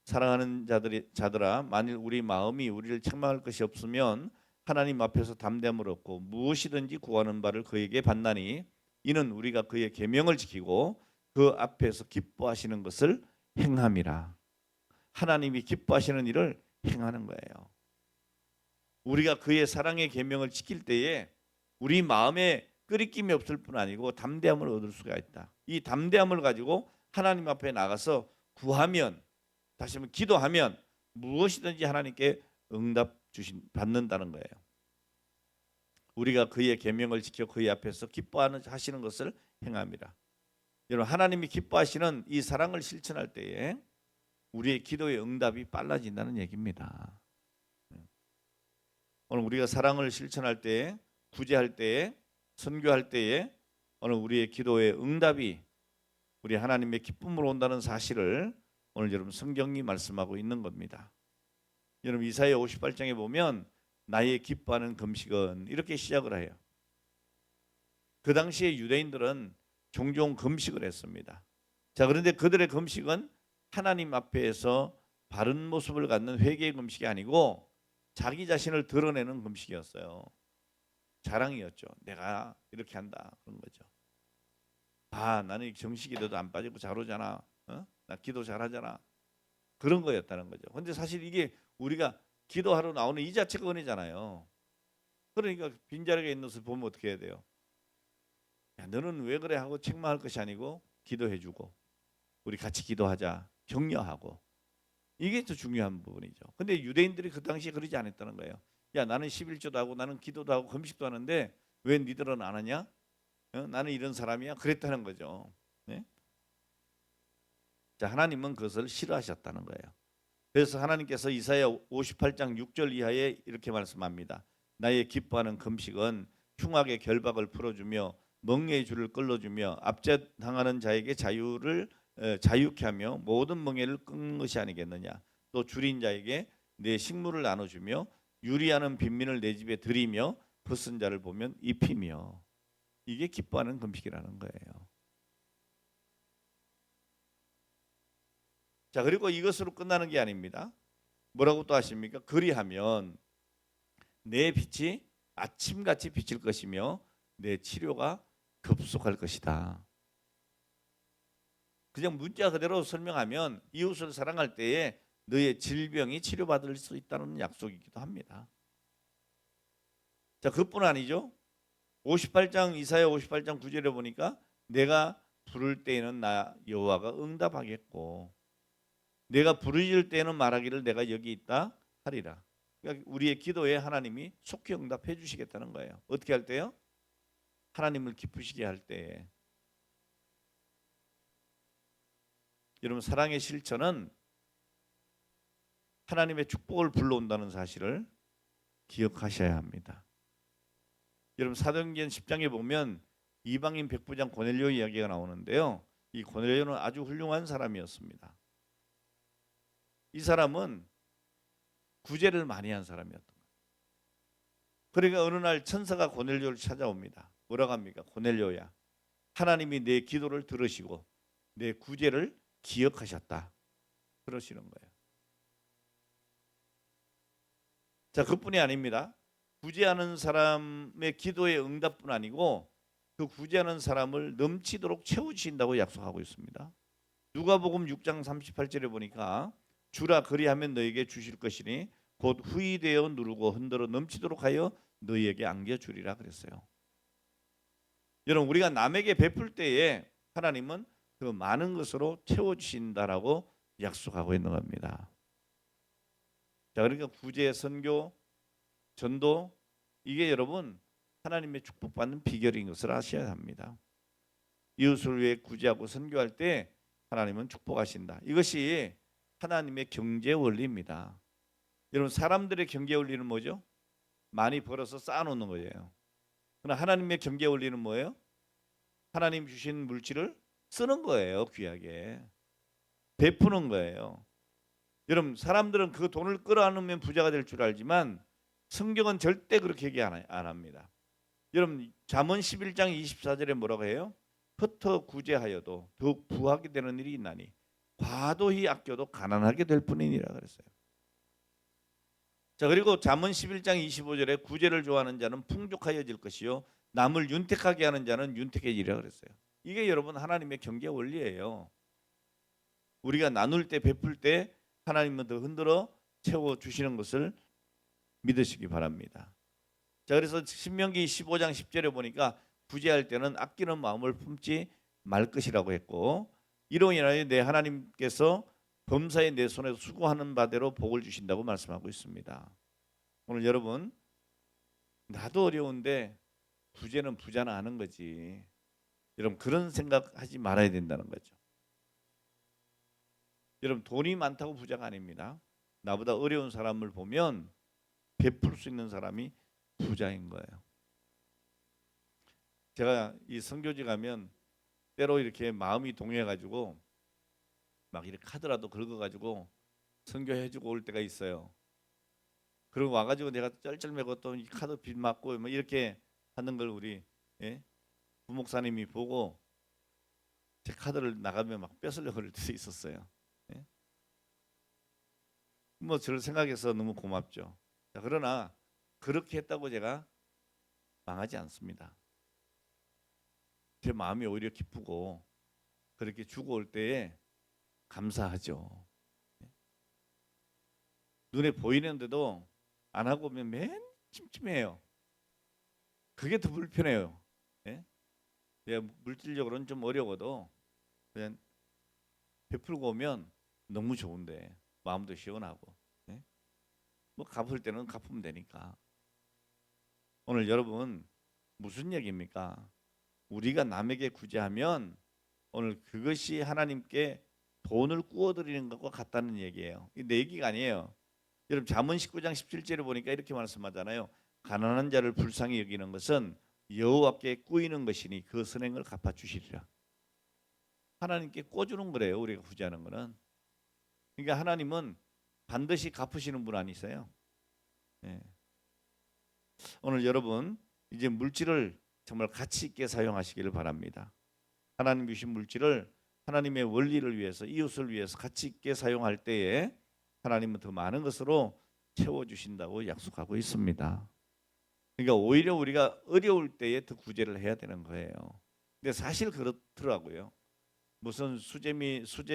Speaker 1: 사랑하는 자들아, 만일 우리 마음이 우리를 책망할 것이 없으면 하나님 앞에서 담대함을 얻고 무엇이든지 구하는 바를 그에게 받나니 이는 우리가 그의 계명을 지키고 그 앞에서 기뻐하시는 것을 행함이라. 하나님이 기뻐하시는 일을 행하는 거예요. 우리가 그의 사랑의 계명을 지킬 때에 우리 마음에 끄리낌이 없을 뿐 아니고 담대함을 얻을 수가 있다. 이 담대함을 가지고 하나님 앞에 나가서 구하면, 다시 한번 기도하면 무엇이든지 하나님께 응답 받는다는 거예요. 우리가 그의 계명을 지켜 그의 앞에서 기뻐하시는 것을 행합니다. 여러분, 하나님이 기뻐하시는 이 사랑을 실천할 때에 우리의 기도의 응답이 빨라진다는 얘기입니다. 오늘 우리가 사랑을 실천할 때에, 구제할 때에, 선교할 때에 오늘 우리의 기도의 응답이 우리 하나님의 기쁨으로 온다는 사실을 오늘 여러분 성경이 말씀하고 있는 겁니다. 여러분, 이사야 58장에 보면 나의 기뻐하는 금식은 이렇게 시작을 해요. 그 당시에 유대인들은 종종 금식을 했습니다. 자, 그런데 그들의 금식은 하나님 앞에서 바른 모습을 갖는 회개의 금식이 아니고 자기 자신을 드러내는 금식이었어요. 자랑이었죠. 내가 이렇게 한다, 그런 거죠. 아, 나는 정식이라도 안 빠지고 잘 오잖아. 나 기도 잘하잖아. 그런 거였다는 거죠. 근데 사실 이게 우리가 기도하러 나오는 이 자체가 은혜잖아요. 그러니까 빈자리가 있는 것을 보면 어떻게 해야 돼요? 야, 너는 왜 그래 하고 책망할 것이 아니고 기도해주고 우리 같이 기도하자, 격려하고 이게 더 중요한 부분이죠. 근데 유대인들이 그 당시에 그러지 않았다는 거예요. 야, 나는 11조도 하고 나는 기도도 하고 금식도 하는데 왜 니들은 안 하냐? 나는 이런 사람이야. 그랬다는 거죠. 네? 자, 하나님은 그것을 싫어하셨다는 거예요. 그래서 하나님께서 이사야 58장 6절 이하에 이렇게 말씀합니다. 나의 기뻐하는 금식은 흉악의 결박을 풀어주며 멍에의 줄을 끌어주며 압제당하는 자에게 자유를 자유케 하며 모든 멍에를 끊는 것이 아니겠느냐. 또 줄인 자에게 내 식물을 나눠주며 유리하는 빈민을 내 집에 들이며 벗은 자를 보면 입히며. 이게 기뻐하는 금식이라는 거예요. 자, 그리고 이것으로 끝나는 게 아닙니다. 뭐라고 또 하십니까? 그리하면 내 빛이 아침같이 비칠 것이며 내 치료가 급속할 것이다. 그냥 문자 그대로 설명하면 이웃을 사랑할 때에 너의 질병이 치료받을 수 있다는 약속이기도 합니다. 자, 그뿐 아니죠. 58장 이사야 58장 9절에 보니까 내가 부를 때에는 나 여호와가 응답하겠고 내가 부르짖을 때에는 말하기를 내가 여기 있다 하리라. 그러니까 우리의 기도에 하나님이 속히 응답해 주시겠다는 거예요. 어떻게 할 때요? 하나님을 기쁘시게 할 때에. 여러분, 사랑의 실천은 하나님의 축복을 불러온다는 사실을 기억하셔야 합니다. 여러분, 사도행전 10장에 보면 이방인 백부장 고넬료 이야기가 나오는데요. 이 고넬료는 아주 훌륭한 사람이었습니다. 이 사람은 구제를 많이 한 사람이었던 거예요. 그러니까 어느 날 천사가 고넬료를 찾아옵니다. 뭐라고 합니까? 고넬료야, 하나님이 내 기도를 들으시고 내 구제를 기억하셨다. 그러시는 거예요. 자, 그뿐이 아닙니다. 구제하는 사람의 기도의 응답뿐 아니고 그 구제하는 사람을 넘치도록 채워주신다고 약속하고 있습니다. 누가복음 6장 38절에 보니까 주라 그리하면 너에게 주실 것이니 곧 후이되어 누르고 흔들어 넘치도록 하여 너희에게 안겨주리라 그랬어요. 여러분, 우리가 남에게 베풀 때에 하나님은 그 많은 것으로 채워주신다라고 약속하고 있는 겁니다. 자, 그러니까 구제, 선교, 전도, 이게 여러분 하나님의 축복받는 비결인 것을 아셔야 합니다. 이웃을 위해 구제하고 선교할 때 하나님은 축복하신다. 이것이 하나님의 경제 원리입니다. 여러분, 사람들의 경제 원리는 뭐죠? 많이 벌어서 쌓아놓는 거예요. 그러나 하나님의 경제 원리는 뭐예요? 하나님 주신 물질을 쓰는 거예요. 귀하게 베푸는 거예요. 여러분, 사람들은 그 돈을 끌어안으면 부자가 될 줄 알지만 성경은 절대 그렇게 얘기 안 합니다. 여러분, 잠언 11장 24절에 뭐라고 해요? 흩어 구제하여도 더욱 부하게 되는 일이 있나니 과도히 아껴도 가난하게 될 뿐이니라 그랬어요. 자, 그리고 잠언 11장 25절에 구제를 좋아하는 자는 풍족하여질 것이요 남을 윤택하게 하는 자는 윤택해지리라 그랬어요. 이게 여러분 하나님의 경제 원리예요. 우리가 나눌 때 베풀 때 하나님은 더 흔들어 채워 주시는 것을 믿으시기 바랍니다. 자, 그래서 신명기 15장 10절에 보니까 구제할 때는 아끼는 마음을 품지 말 것이라고 했고 이로 인하여 내 하나님께서 범사에 내 손에서 수고하는 바대로 복을 주신다고 말씀하고 있습니다. 오늘 여러분, 나도 어려운데 부자는 부자나 하는 거지. 여러분, 그런 생각하지 말아야 된다는 거죠. 여러분, 돈이 많다고 부자가 아닙니다. 나보다 어려운 사람을 보면 베풀 수 있는 사람이 부자인 거예요. 제가 이 선교지 가면 때로 이렇게 마음이 동해가지고 막 이렇게 카드라도 긁어가지고 선교해주고 올 때가 있어요. 그리고 와가지고 내가 쩔쩔매고 또 이 카드 빚 맞고 뭐 이렇게 하는 걸 우리 부목사님이 보고 제 카드를 나가면 막 뺏으려고 그럴 때도 있었어요. 예? 뭐 저를 생각해서 너무 고맙죠. 자, 그러나 그렇게 했다고 제가 망하지 않습니다. 제 마음이 오히려 기쁘고 그렇게 주고 올 때에 감사하죠. 눈에 보이는데도 안 하고 오면 맨 찜찜해요. 그게 더 불편해요. 예? 물질적으로는 좀 어려워도 그냥 베풀고 오면 너무 좋은데 마음도 시원하고. 예? 뭐 갚을 때는 갚으면 되니까. 오늘 여러분 무슨 얘기입니까? 우리가 남에게 구제하면 오늘 그것이 하나님께 돈을 구워드리는 것과 같다는 얘기예요. 이 내 얘기가 아니에요. 여러분 잠언 19장 17절에 보니까 이렇게 말씀하잖아요. 가난한 자를 불쌍히 여기는 것은 여호와께 꾸이는 것이니 그 선행을 갚아주시리라. 하나님께 꿔주는 거래요. 우리가 구제하는 거는. 그러니까 하나님은 반드시 갚으시는 분 아니세요? 예. 오늘 여러분 이제 물질을 정말 가치 있게 사용하시기를 바랍니다. 하나님 주신 물질을 하나님의 원리를 위해서 이웃을 위해서 가치 있게 사용할 때에 하나님은 더 많은 것으로 채워주신다고 약속하고 있습니다. 그러니까 오히려 우리가 어려울 때에 더 구제를 해야 되는 거예요. 근데 사실 그렇더라고요. 무슨 수재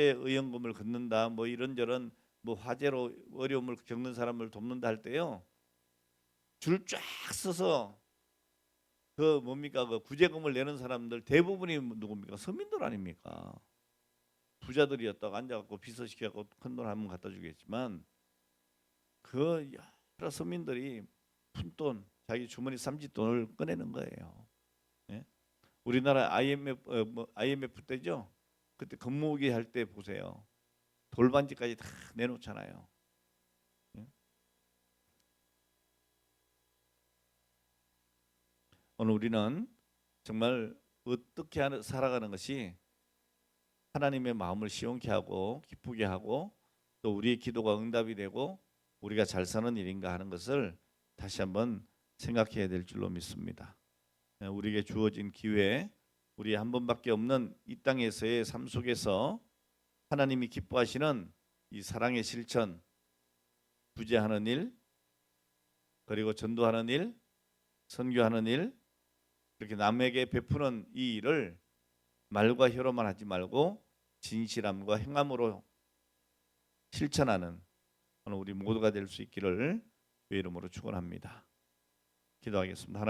Speaker 1: 의연금을 걷는다 뭐 이런저런 뭐 화재로 어려움을 겪는 사람을 돕는다 할 때요. 줄 쫙 서서 그 뭡니까 그 구제금을 내는 사람들 대부분이 누굽니까? 서민들 아닙니까? 부자들이었다가 앉아갖고 비서시켜갖고 큰 돈 한번 갖다 주겠지만 그 여러 서민들이 푼돈 자기 주머니 삼짓돈을 꺼내는 거예요. 예? 우리나라 IMF 때죠. 그때 근무기 할 때 보세요. 돌반지까지 다 내놓잖아요. 예? 오늘 우리는 정말 어떻게 살아가는 것이 하나님의 마음을 시원케 하고 기쁘게 하고 또 우리의 기도가 응답이 되고 우리가 잘 사는 일인가 하는 것을 다시 한번 생각해야 될 줄로 믿습니다. 우리에게 주어진 기회, 우리 한 번밖에 없는 이 땅에서의 삶 속에서 하나님이 기뻐하시는 이 사랑의 실천, 구제하는 일, 그리고 전도하는 일, 선교하는 일, 이렇게 남에게 베푸는 이 일을 말과 혀로만 하지 말고 진실함과 행함으로 실천하는 오늘 우리 모두가 될 수 있기를 주의 이름으로 축원합니다. 기도하겠습니다. 하나님